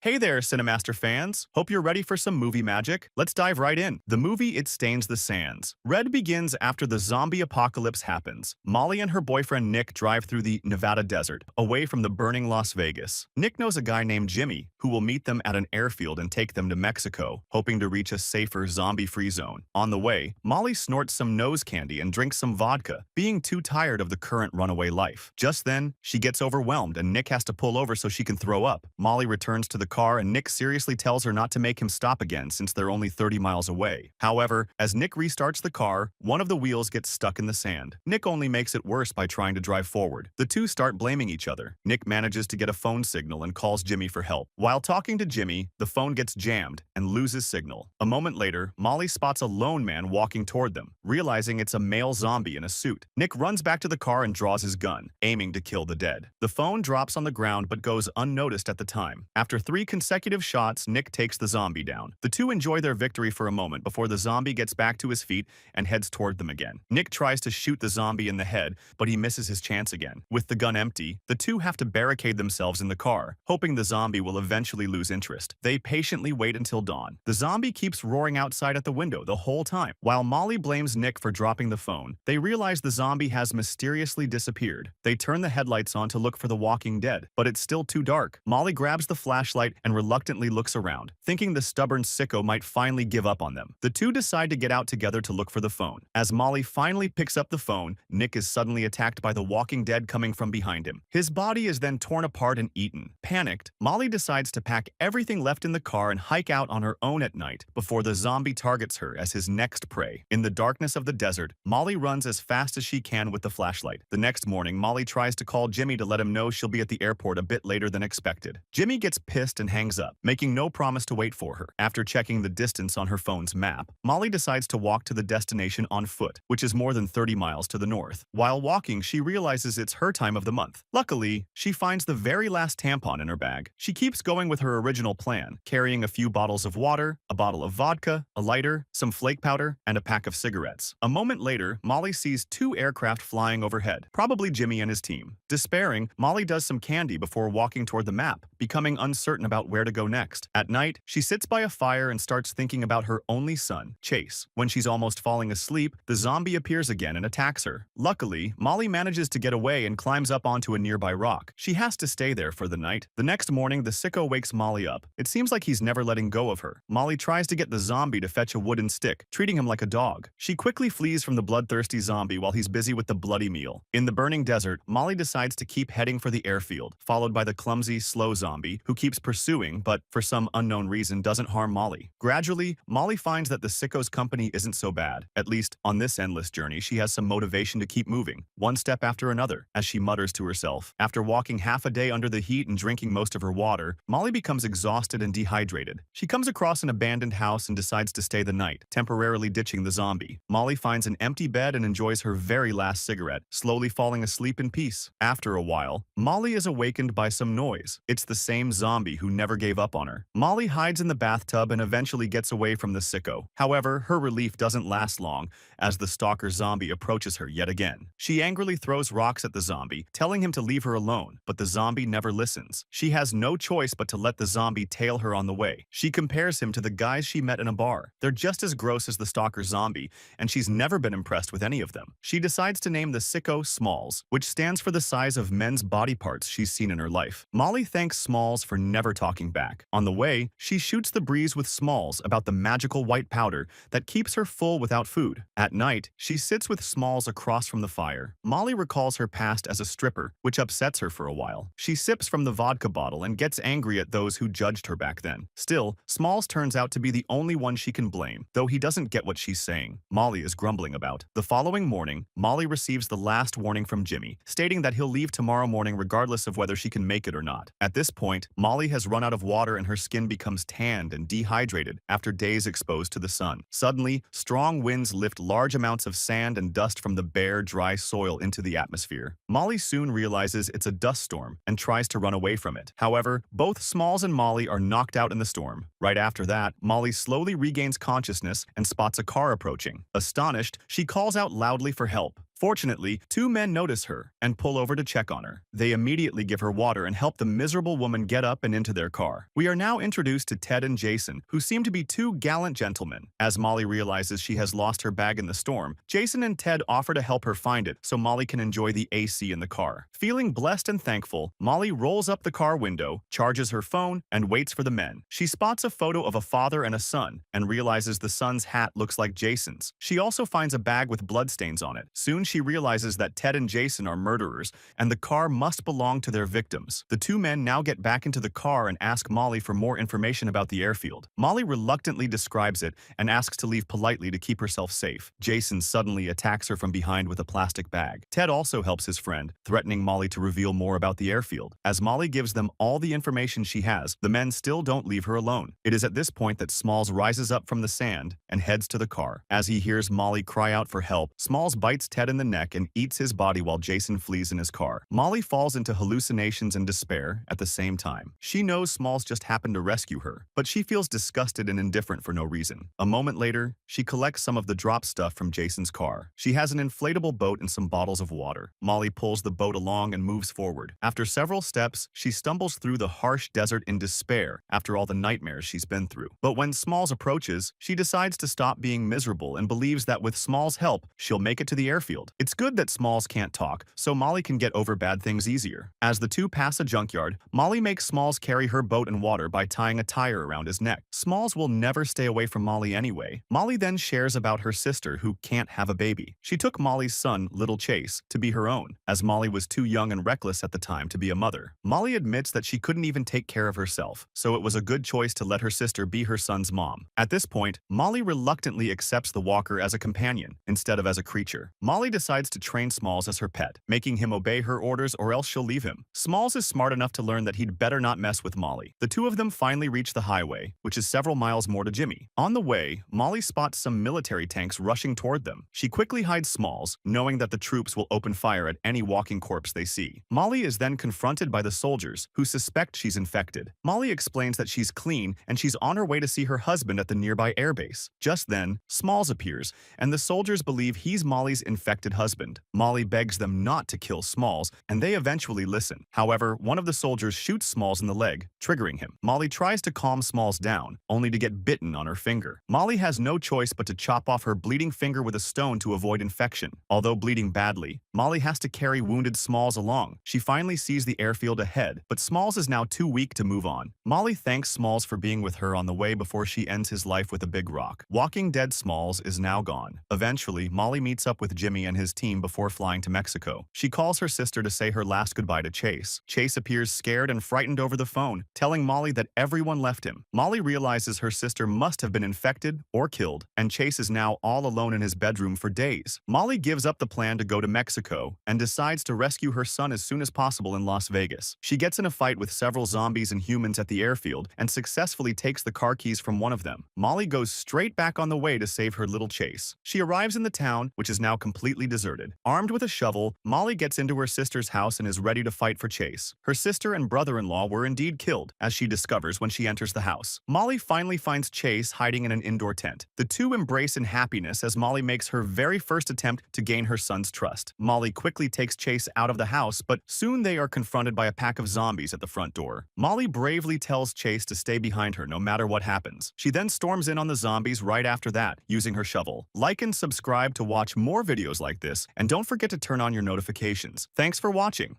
Hey there, CineMaster fans. Hope you're ready for some movie magic. Let's dive right in. The movie It Stains the Sands. Red begins after the zombie apocalypse happens. Molly and her boyfriend Nick drive through the Nevada desert, away from the burning Las Vegas. Nick knows a guy named Jimmy, who will meet them at an airfield and take them to Mexico, hoping to reach a safer zombie-free zone. On the way, Molly snorts some nose candy and drinks some vodka, being too tired of the current runaway life. Just then, she gets overwhelmed and Nick has to pull over so she can throw up. Molly returns to the car and Nick seriously tells her not to make him stop again since they're only 30 miles away. However, as Nick restarts the car, one of the wheels gets stuck in the sand. Nick only makes it worse by trying to drive forward. The two start blaming each other. Nick manages to get a phone signal and calls Jimmy for help. While talking to Jimmy, the phone gets jammed and loses signal. A moment later, Molly spots a lone man walking toward them, realizing it's a male zombie in a suit. Nick runs back to the car and draws his gun, aiming to kill the dead. The phone drops on the ground but goes unnoticed at the time. After 3 consecutive shots, Nick takes the zombie down. The two enjoy their victory for a moment before the zombie gets back to his feet and heads toward them again. Nick tries to shoot the zombie in the head, but he misses his chance again. With the gun empty, the two have to barricade themselves in the car, hoping the zombie will eventually lose interest. They patiently wait until dawn. The zombie keeps roaring outside at the window the whole time. While Molly blames Nick for dropping the phone, they realize the zombie has mysteriously disappeared. They turn the headlights on to look for the walking dead, but it's still too dark. Molly grabs the flashlight and reluctantly looks around, thinking the stubborn sicko might finally give up on them. The two decide to get out together to look for the phone. As Molly finally picks up the phone, Nick is suddenly attacked by the walking dead coming from behind him. His body is then torn apart and eaten. Panicked, Molly decides to pack everything left in the car and hike out on her own at night before the zombie targets her as his next prey. In the darkness of the desert, Molly runs as fast as she can with the flashlight. The next morning, Molly tries to call Jimmy to let him know she'll be at the airport a bit later than expected. Jimmy gets pissed and hangs up, making no promise to wait for her. After checking the distance on her phone's map, Molly decides to walk to the destination on foot, which is more than 30 miles to the north. While walking, she realizes it's her time of the month. Luckily, she finds the very last tampon in her bag. She keeps going with her original plan, carrying a few bottles of water, a bottle of vodka, a lighter, some flake powder, and a pack of cigarettes. A moment later, Molly sees 2 aircraft flying overhead, probably Jimmy and his team. Despairing, Molly does some candy before walking toward the map, becoming uncertain about where to go next. At night, she sits by a fire and starts thinking about her only son, Chase. When she's almost falling asleep, the zombie appears again and attacks her. Luckily, Molly manages to get away and climbs up onto a nearby rock. She has to stay there for the night. The next morning, the sicko wakes Molly up. It seems like he's never letting go of her. Molly tries to get the zombie to fetch a wooden stick, treating him like a dog. She quickly flees from the bloodthirsty zombie while he's busy with the bloody meal. In the burning desert, Molly decides to keep heading for the airfield, followed by the clumsy, slow zombie who keeps pursuing but, for some unknown reason, doesn't harm Molly. Gradually, Molly finds that the sicko's company isn't so bad. At least, on this endless journey, she has some motivation to keep moving, one step after another, as she mutters to herself. After walking half a day under the heat and drinking most of her water, Molly becomes exhausted and dehydrated. She comes across an abandoned house and decides to stay the night, temporarily ditching the zombie. Molly finds an empty bed and enjoys her very last cigarette, slowly falling asleep in peace. After a while, Molly is awakened by some noise. It's the same zombie who never gave up on her. Molly hides in the bathtub and eventually gets away from the sicko. However, her relief doesn't last long as the stalker zombie approaches her yet again. She angrily throws rocks at the zombie, telling him to leave her alone, but the zombie never listens. She has no choice but to let the zombie tail her on the way. She compares him to the guys she met in a bar. They're just as gross as the stalker zombie, and she's never been impressed with any of them. She decides to name the sicko Smalls, which stands for the size of men's body parts she's seen in her life. Molly thanks Smalls for never talking back. On the way, she shoots the breeze with Smalls about the magical white powder that keeps her full without food. At night, she sits with Smalls across from the fire. Molly recalls her past as a stripper, which upsets her for a while. She sips from the vodka bottle and gets angry at those who judged her back then. Still, Smalls turns out to be the only one she can blame, though he doesn't get what she's saying. Molly is grumbling about. The following morning, Molly receives the last warning from Jimmy, stating that he'll leave tomorrow morning regardless of whether she can make it or not. At this point, Molly has run out of water and her skin becomes tanned and dehydrated after days exposed to the sun. Suddenly, strong winds lift large amounts of sand and dust from the bare, dry soil into the atmosphere. Molly soon realizes it's a dust storm and tries to run away from it. However, both Smalls and Molly are knocked out in the storm. Right after that, Molly slowly regains consciousness and spots a car approaching. Astonished, she calls out loudly for help. Fortunately, two men notice her and pull over to check on her. They immediately give her water and help the miserable woman get up and into their car. We are now introduced to Ted and Jason, who seem to be two gallant gentlemen. As Molly realizes she has lost her bag in the storm, Jason and Ted offer to help her find it so Molly can enjoy the AC in the car. Feeling blessed and thankful, Molly rolls up the car window, charges her phone, and waits for the men. She spots a photo of a father and a son and realizes the son's hat looks like Jason's. She also finds a bag with bloodstains on it. Soon she realizes that Ted and Jason are murderers and the car must belong to their victims. The two men now get back into the car and ask Molly for more information about the airfield. Molly reluctantly describes it and asks to leave politely to keep herself safe. Jason suddenly attacks her from behind with a plastic bag. Ted also helps his friend, threatening Molly to reveal more about the airfield. As Molly gives them all the information she has, the men still don't leave her alone. It is at this point that Smalls rises up from the sand and heads to the car. As he hears Molly cry out for help, Smalls bites Ted in the neck and eats his body while Jason flees in his car. Molly falls into hallucinations and despair at the same time. She knows Smalls just happened to rescue her, but she feels disgusted and indifferent for no reason. A moment later, she collects some of the drop stuff from Jason's car. She has an inflatable boat and some bottles of water. Molly pulls the boat along and moves forward. After several steps, she stumbles through the harsh desert in despair after all the nightmares she's been through. But when Smalls approaches, she decides to stop being miserable and believes that with Smalls' help, she'll make it to the airfield. It's good that Smalls can't talk, so Molly can get over bad things easier. As the two pass a junkyard, Molly makes Smalls carry her boat and water by tying a tire around his neck. Smalls will never stay away from Molly anyway. Molly then shares about her sister who can't have a baby. She took Molly's son, little Chase, to be her own, as Molly was too young and reckless at the time to be a mother. Molly admits that she couldn't even take care of herself, so it was a good choice to let her sister be her son's mom. At this point, Molly reluctantly accepts the walker as a companion instead of as a creature. Molly decides to train Smalls as her pet, making him obey her orders or else she'll leave him. Smalls is smart enough to learn that he'd better not mess with Molly. The two of them finally reach the highway, which is several miles more to Jimmy. On the way, Molly spots some military tanks rushing toward them. She quickly hides Smalls, knowing that the troops will open fire at any walking corpse they see. Molly is then confronted by the soldiers, who suspect she's infected. Molly explains that she's clean and she's on her way to see her husband at the nearby airbase. Just then, Smalls appears, and the soldiers believe he's Molly's infected husband. Molly begs them not to kill Smalls, and they eventually listen. However, one of the soldiers shoots Smalls in the leg, triggering him. Molly tries to calm Smalls down, only to get bitten on her finger. Molly has no choice but to chop off her bleeding finger with a stone to avoid infection. Although bleeding badly, Molly has to carry wounded Smalls along. She finally sees the airfield ahead, but Smalls is now too weak to move on. Molly thanks Smalls for being with her on the way before she ends his life with a big rock. Walking dead Smalls is now gone. Eventually, Molly meets up with Jimmy and his team before flying to Mexico. She calls her sister to say her last goodbye to Chase. Chase appears scared and frightened over the phone, telling Molly that everyone left him. Molly realizes her sister must have been infected or killed, and Chase is now all alone in his bedroom for days. Molly gives up the plan to go to Mexico and decides to rescue her son as soon as possible in Las Vegas. She gets in a fight with several zombies and humans at the airfield and successfully takes the car keys from one of them. Molly goes straight back on the way to save her little Chase. She arrives in the town, which is now completely deserted. Armed with a shovel, Molly gets into her sister's house and is ready to fight for Chase. Her sister and brother-in-law were indeed killed, as she discovers when she enters the house. Molly finally finds Chase hiding in an indoor tent. The two embrace in happiness as Molly makes her very first attempt to gain her son's trust. Molly quickly takes Chase out of the house, but soon they are confronted by a pack of zombies at the front door. Molly bravely tells Chase to stay behind her no matter what happens. She then storms in on the zombies right after that, using her shovel. Like and subscribe to watch more videos like this, and don't forget to turn on your notifications. Thanks for watching.